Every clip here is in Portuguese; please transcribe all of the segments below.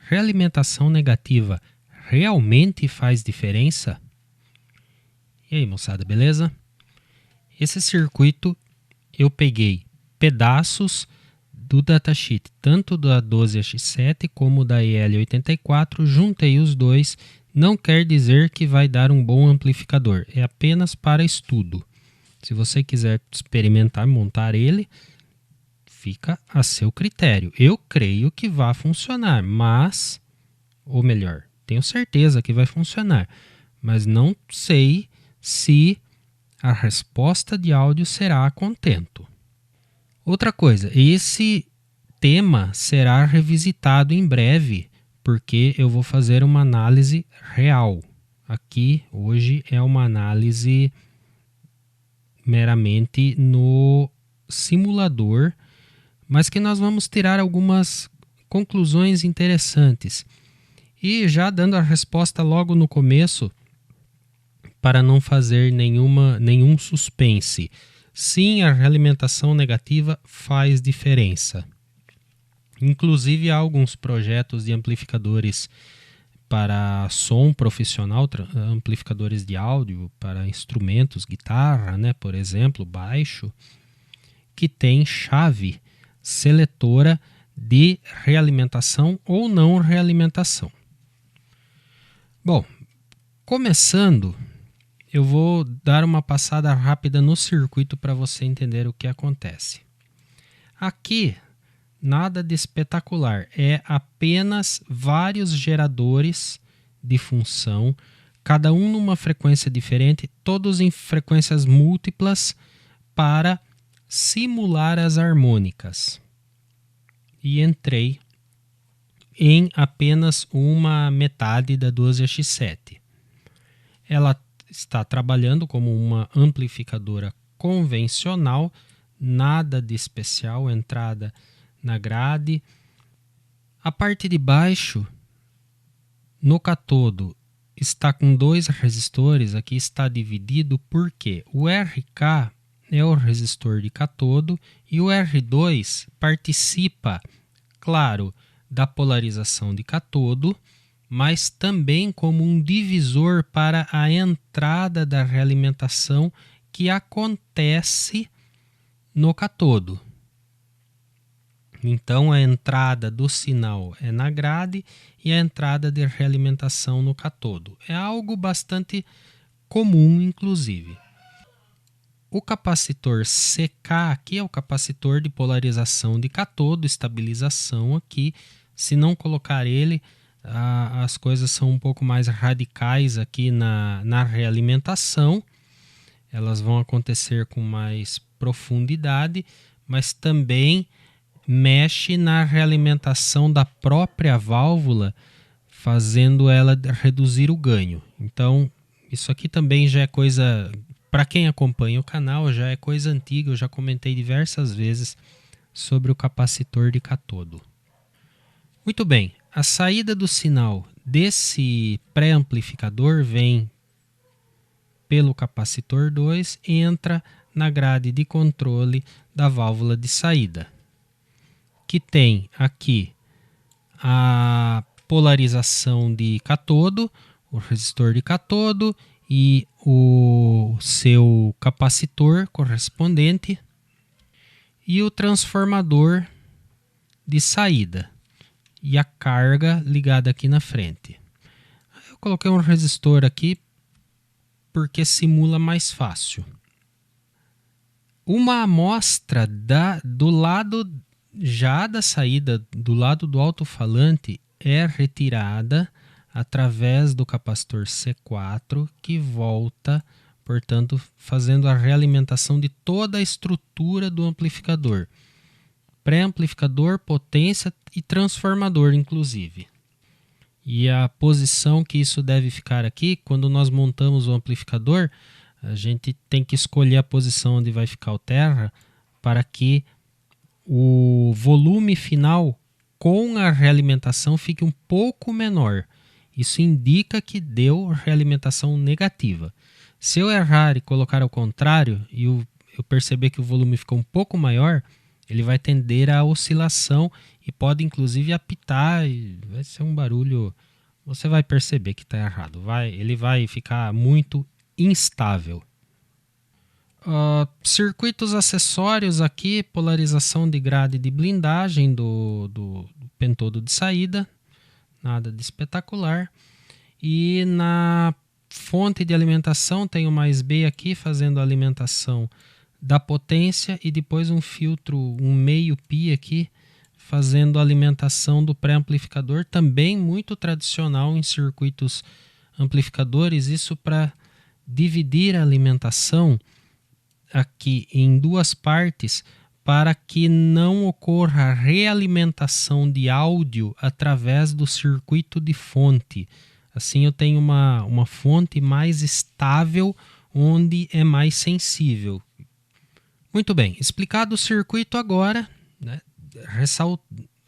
realimentação negativa realmente faz diferença? E aí, moçada, beleza? Esse circuito eu peguei pedaços do datasheet, tanto da 12AX7 como da EL84, juntei os dois. Não quer dizer que vai dar um bom amplificador, é apenas para estudo. Se você quiser experimentar, montar ele, fica a seu critério. Eu creio que vai funcionar, mas, ou melhor, tenho certeza que vai funcionar, mas não sei se a resposta de áudio será a contento. Outra coisa, esse tema será revisitado em breve, porque eu vou fazer uma análise real. Aqui, hoje, é uma análise meramente no simulador, mas que nós vamos tirar algumas conclusões interessantes. E já dando a resposta logo no começo, para não fazer nenhum suspense. Sim, a realimentação negativa faz diferença. Inclusive, há alguns projetos de amplificadores para som profissional, amplificadores de áudio para instrumentos, guitarra, né, por exemplo, baixo, que tem chave seletora de realimentação ou não realimentação. Bom, começando, eu vou dar uma passada rápida no circuito para você entender o que acontece. Aqui, nada de espetacular, é apenas vários geradores de função, cada um numa frequência diferente, todos em frequências múltiplas para simular as harmônicas. E entrei em apenas uma metade da 12AX7. Ela está trabalhando como uma amplificadora convencional, nada de especial, entrada na grade. A parte de baixo, no catodo, está com dois resistores, aqui está dividido porque o RK é o resistor de catodo e o R2 participa, claro, da polarização de catodo, mas também como um divisor para a entrada da realimentação que acontece no catodo. Então, a entrada do sinal é na grade e a entrada de realimentação no catodo. É algo bastante comum, inclusive. O capacitor CK aqui é o capacitor de polarização de catodo, estabilização aqui. Se não colocar ele, as coisas são um pouco mais radicais aqui na realimentação. Elas vão acontecer com mais profundidade, mas também mexe na realimentação da própria válvula, fazendo ela reduzir o ganho. Então, isso aqui também já é coisa, para quem acompanha o canal, já é coisa antiga, eu já comentei diversas vezes sobre o capacitor de catodo. Muito bem, a saída do sinal desse pré-amplificador vem pelo capacitor 2 e entra na grade de controle da válvula de saída, que tem aqui a polarização de catodo, o resistor de catodo e o seu capacitor correspondente e o transformador de saída e a carga ligada aqui na frente. Eu coloquei um resistor aqui porque simula mais fácil. Uma amostra do lado já da saída, do lado do alto-falante, é retirada através do capacitor C4, que volta, portanto, fazendo a realimentação de toda a estrutura do amplificador. Pré-amplificador, potência e transformador, inclusive. E a posição que isso deve ficar aqui, quando nós montamos o amplificador, a gente tem que escolher a posição onde vai ficar o terra para que o volume final com a realimentação fique um pouco menor. Isso indica que deu realimentação negativa. Se eu errar e colocar ao contrário e eu perceber que o volume ficou um pouco maior, Ele vai tender à oscilação e pode inclusive apitar, e vai ser um barulho, você vai perceber que está errado. Ele vai ficar muito instável. Circuitos acessórios aqui, polarização de grade de blindagem do pentodo de saída, nada de espetacular. E na fonte de alimentação tem o mais B aqui fazendo a alimentação da potência e depois um filtro, um meio pi aqui fazendo a alimentação do pré-amplificador, também muito tradicional em circuitos amplificadores, isso para dividir a alimentação aqui em duas partes para que não ocorra realimentação de áudio através do circuito de fonte. Assim eu tenho uma fonte mais estável onde é mais sensível. Muito bem, explicado o circuito agora, né,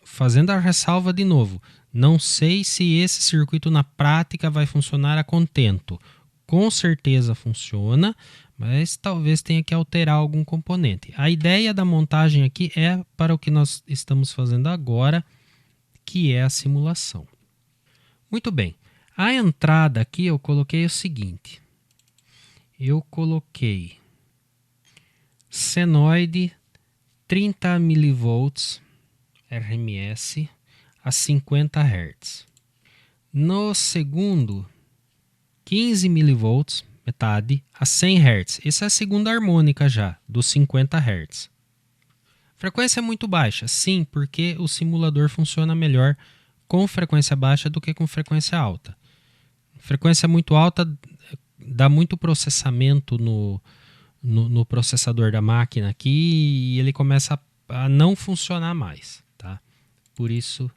fazendo a ressalva de novo. Não sei se esse circuito na prática vai funcionar a contento. Com certeza funciona, mas talvez tenha que alterar algum componente. A ideia da montagem aqui é para o que nós estamos fazendo agora, que é a simulação. Muito bem, a entrada aqui eu coloquei o seguinte. Eu coloquei senoide 30 mV RMS a 50 Hz. No segundo, 15 mV, metade, a 100 Hz. Essa é a segunda harmônica já, dos 50 Hz. Frequência muito baixa, sim, porque o simulador funciona melhor com frequência baixa do que com frequência alta. Frequência muito alta dá muito processamento no processador da máquina aqui e ele começa a não funcionar mais, tá? Por isso,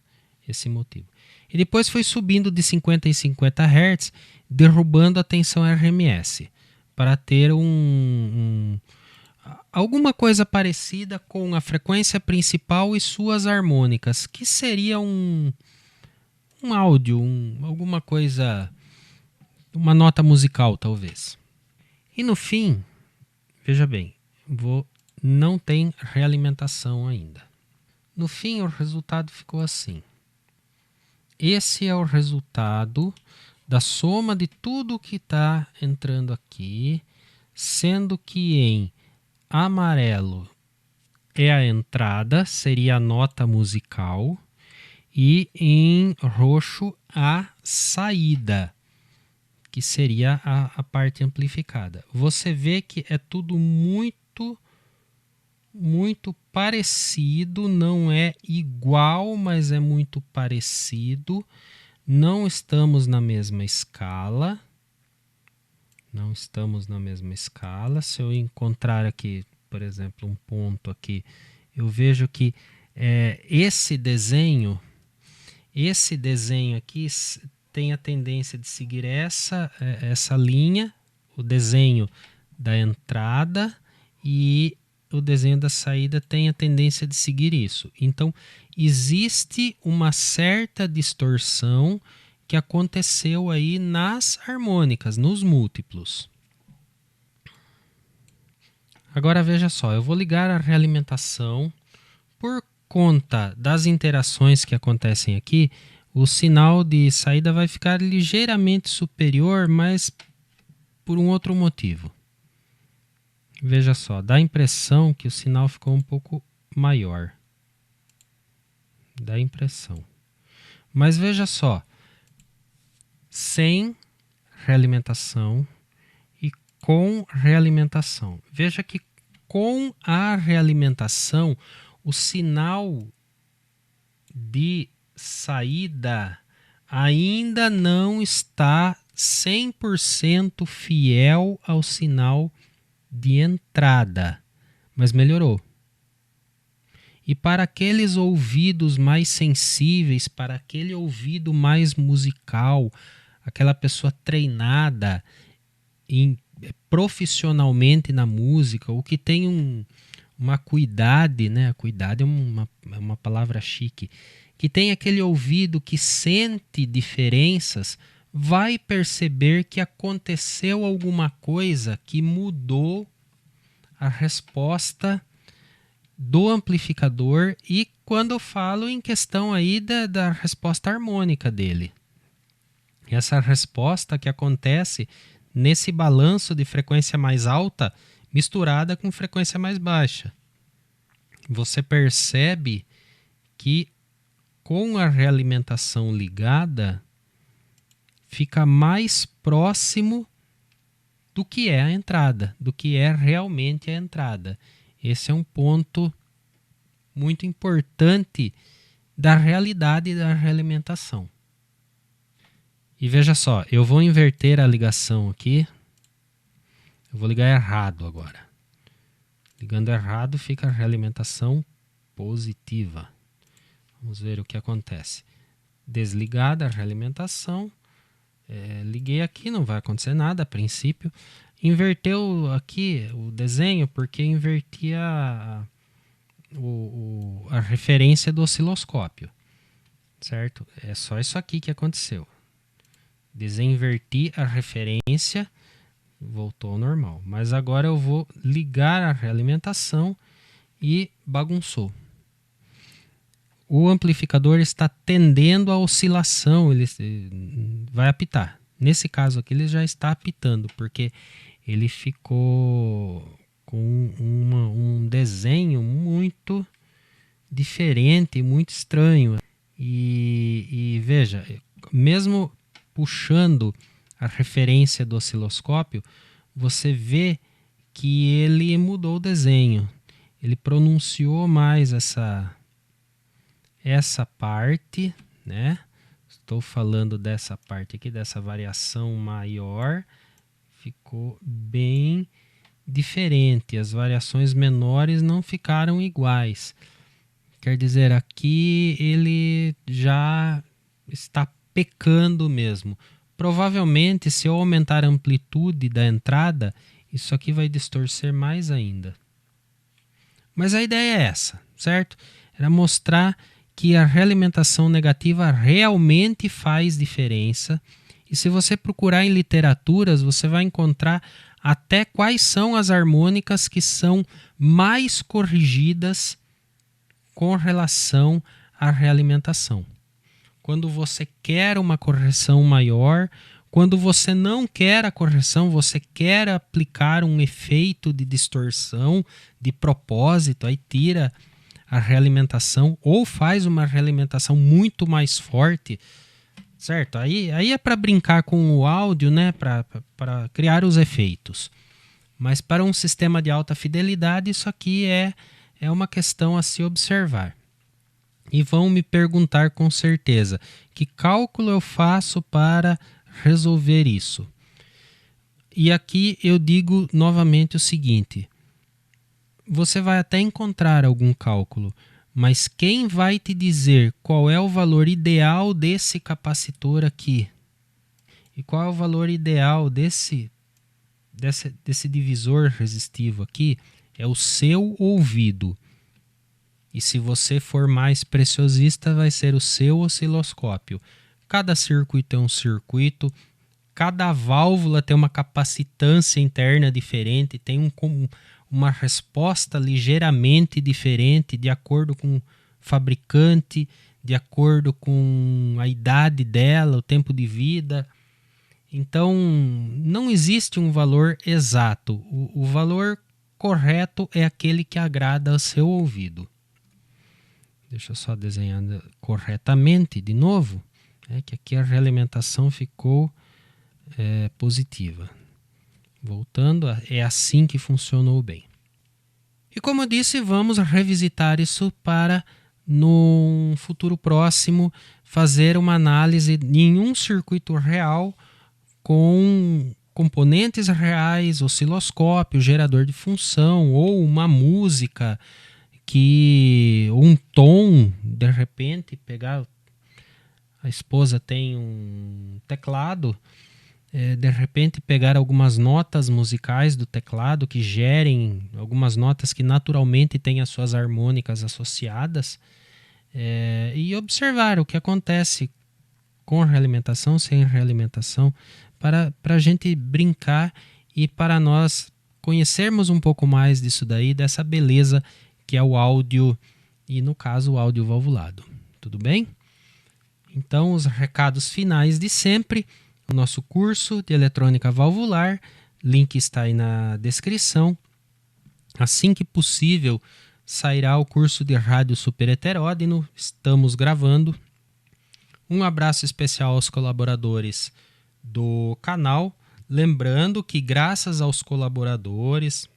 esse motivo. E depois foi subindo de 50 em 50 Hz, derrubando a tensão RMS, para ter alguma coisa parecida com a frequência principal e suas harmônicas, que seria um áudio, alguma coisa, uma nota musical talvez. E no fim, veja bem, não tem realimentação ainda. No fim, o resultado ficou assim. Esse é o resultado da soma de tudo que está entrando aqui, sendo que em amarelo é a entrada, seria a nota musical, e em roxo a saída, que seria a parte amplificada. Você vê que é tudo muito parecido, não é igual, mas é muito parecido. Não estamos na mesma escala. Se eu encontrar aqui, por exemplo, um ponto aqui, eu vejo que esse desenho aqui tem a tendência de seguir essa linha, o desenho da entrada, e o desenho da saída tem a tendência de seguir isso. Então, existe uma certa distorção que aconteceu aí nas harmônicas, nos múltiplos. Agora veja só, eu vou ligar a realimentação. Por conta das interações que acontecem aqui, o sinal de saída vai ficar ligeiramente superior, mas por um outro motivo. Veja só, dá a impressão que o sinal ficou um pouco maior. Dá a impressão. Mas veja só, sem realimentação e com realimentação. Veja que com a realimentação, o sinal de saída ainda não está 100% fiel ao sinal de entrada, mas melhorou. E para aqueles ouvidos mais sensíveis, para aquele ouvido mais musical, aquela pessoa treinada profissionalmente na música, ou que tem uma cuidade, né? Cuidado é uma palavra chique, que tem aquele ouvido que sente diferenças, vai perceber que aconteceu alguma coisa que mudou a resposta do amplificador e quando eu falo em questão aí da resposta harmônica dele. Essa resposta que acontece nesse balanço de frequência mais alta misturada com frequência mais baixa. Você percebe que com a realimentação ligada fica mais próximo do que é a entrada, do que é realmente a entrada. Esse é um ponto muito importante da realidade da realimentação. E veja só, eu vou inverter a ligação aqui. Eu vou ligar errado agora. Ligando errado fica a realimentação positiva. Vamos ver o que acontece. Desligada a realimentação. Liguei aqui, não vai acontecer nada a princípio. Inverteu aqui o desenho porque inverti a referência do osciloscópio. Certo? É só isso aqui que aconteceu. Desinverti a referência, voltou ao normal. Mas agora eu vou ligar a realimentação e bagunçou. O amplificador está tendendo a oscilação, ele vai apitar. Nesse caso aqui ele já está apitando, porque ele ficou com um desenho muito diferente, muito estranho. E veja, mesmo puxando a referência do osciloscópio, você vê que ele mudou o desenho. Ele pronunciou mais essa parte, né? Estou falando dessa parte aqui, dessa variação maior, ficou bem diferente. As variações menores não ficaram iguais. Quer dizer, aqui ele já está pecando mesmo. Provavelmente, se eu aumentar a amplitude da entrada, isso aqui vai distorcer mais ainda. Mas a ideia é essa, certo? Era mostrar que a realimentação negativa realmente faz diferença. E se você procurar em literaturas, você vai encontrar até quais são as harmônicas que são mais corrigidas com relação à realimentação. Quando você quer uma correção maior, quando você não quer a correção, você quer aplicar um efeito de distorção de propósito, aí tira a realimentação ou faz uma realimentação muito mais forte, certo? Aí é para brincar com o áudio, né? Para criar os efeitos. Mas para um sistema de alta fidelidade, isso aqui é uma questão a se observar. E vão me perguntar com certeza, que cálculo eu faço para resolver isso? E aqui eu digo novamente o seguinte: você vai até encontrar algum cálculo, mas quem vai te dizer qual é o valor ideal desse capacitor aqui? E qual é o valor ideal desse divisor resistivo aqui? É o seu ouvido. E se você for mais preciosista, vai ser o seu osciloscópio. Cada circuito é um circuito, cada válvula tem uma capacitância interna diferente, tem uma resposta ligeiramente diferente de acordo com o fabricante, de acordo com a idade dela, o tempo de vida. Então, não existe um valor exato. O valor correto é aquele que agrada ao seu ouvido. Deixa eu só desenhar corretamente de novo. Que aqui a realimentação ficou positiva. Voltando, é assim que funcionou bem. E como eu disse, vamos revisitar isso para, no futuro próximo, fazer uma análise em um circuito real com componentes reais, osciloscópio, gerador de função ou uma música um tom, de repente, pegar, a esposa tem um teclado, de repente pegar algumas notas musicais do teclado que gerem algumas notas que naturalmente têm as suas harmônicas associadas, e observar o que acontece com realimentação, sem realimentação, para a gente brincar e para nós conhecermos um pouco mais disso daí, dessa beleza que é o áudio, e no caso o áudio valvulado. Tudo bem? Então, os recados finais de sempre: o nosso curso de eletrônica valvular, link está aí na descrição. Assim que possível, sairá o curso de rádio superheteródino, estamos gravando. Um abraço especial aos colaboradores do canal, lembrando que graças aos colaboradores,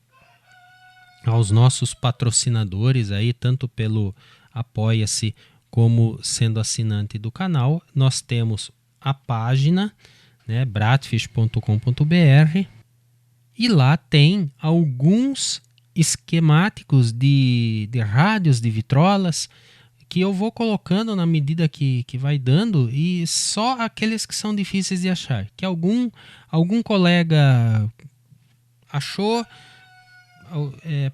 aos nossos patrocinadores aí, tanto pelo Apoia-se como sendo assinante do canal, nós temos a página, né, bratfish.com.br, e lá tem alguns esquemáticos de rádios, de vitrolas, que eu vou colocando na medida que vai dando, e só aqueles que são difíceis de achar, que algum colega achou,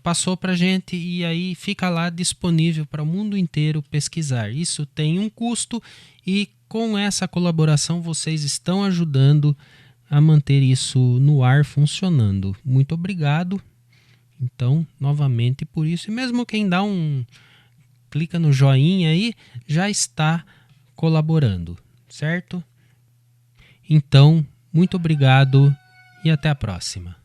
passou para a gente, e aí fica lá disponível para o mundo inteiro pesquisar. Isso tem um custo, e com essa colaboração vocês estão ajudando a manter isso no ar funcionando. Muito obrigado, então, novamente por isso. E mesmo quem dá clica no joinha aí, já está colaborando, certo? Então, muito obrigado e até a próxima.